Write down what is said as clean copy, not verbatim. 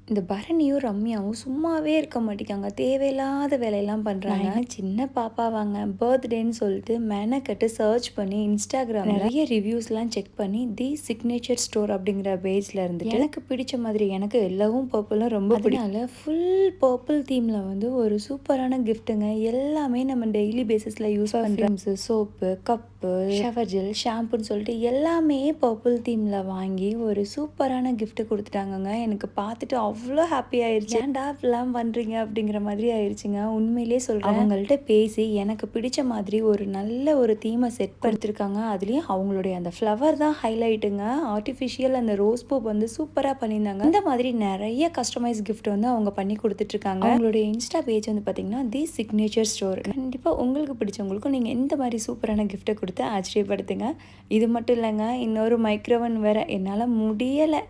இந்த பரணியும் ரம்யாவும் சும்மாவே இருக்க மாட்டேங்காங்க. தேவையில்லாத வேலையெல்லாம் பண்ணுறாங்க. சின்ன பாப்பாவாங்க, பர்த்டேன்னு சொல்லிட்டு மெனக்கட்டு சர்ச் பண்ணி இன்ஸ்டாகிராம் நிறைய ரிவ்யூஸ்லாம் செக் பண்ணி தி சிக்னேச்சர் ஸ்டோர் அப்படிங்கிற பேஜில் இருந்துட்டு எனக்கு பிடிச்ச மாதிரி எனக்கு எல்லாவும் பர்பிளும் ரொம்ப பிடிக்கும். ஃபுல் பர்பிள் தீமில் வந்து ஒரு சூப்பரான கிஃப்ட்டுங்க. எல்லாமே நம்ம டெய்லி பேசிஸில் யூஸ் பண்ணுறோம். சோப்பு, கப்பு, ஷவர் ஜெல், ஷாம்புன்னு சொல்லிட்டு எல்லாமே பர்பிள் தீமில் வாங்கி ஒரு சூப்பரான கிஃப்ட்டு கொடுத்துட்டாங்கங்க. எனக்கு பார்த்துட்டு அவ்வளோ ஹாப்பி ஆயிடுச்சு. ஏன்டா இப்படிலாம் பண்ணுறீங்க அப்படிங்கிற மாதிரி ஆயிடுச்சுங்க. உண்மையிலே சொல்கிறேன், அவங்கள்ட்ட பேசி எனக்கு பிடிச்ச மாதிரி ஒரு நல்ல ஒரு தீமை செட் கொடுத்துருக்காங்க. அதுலேயும் அவங்களுடைய அந்த ஃப்ளவர் தான் ஹைலைட்டுங்க. ஆர்டிஃபிஷியல் அந்த ரோஸ் பூ வந்து சூப்பராக பண்ணியிருந்தாங்க. இந்த மாதிரி நிறைய கஸ்டமைஸ் கிஃப்ட் வந்து அவங்க பண்ணி கொடுத்துட்ருக்காங்க. அவங்களுடைய இன்ஸ்டா பேஜ் வந்து பார்த்தீங்கன்னா தி சிக்னேச்சர் ஸ்டோர். கண்டிப்பாக உங்களுக்கு பிடிச்சவங்களுக்கும் நீங்கள் இந்த மாதிரி சூப்பரான கிஃப்ட்டை கொடுத்து ஆச்சரியப்படுத்துங்க. இது மட்டும் இல்லைங்க, இன்னொரு மைக்ரோவன் வேறு என்னால் முடியலை.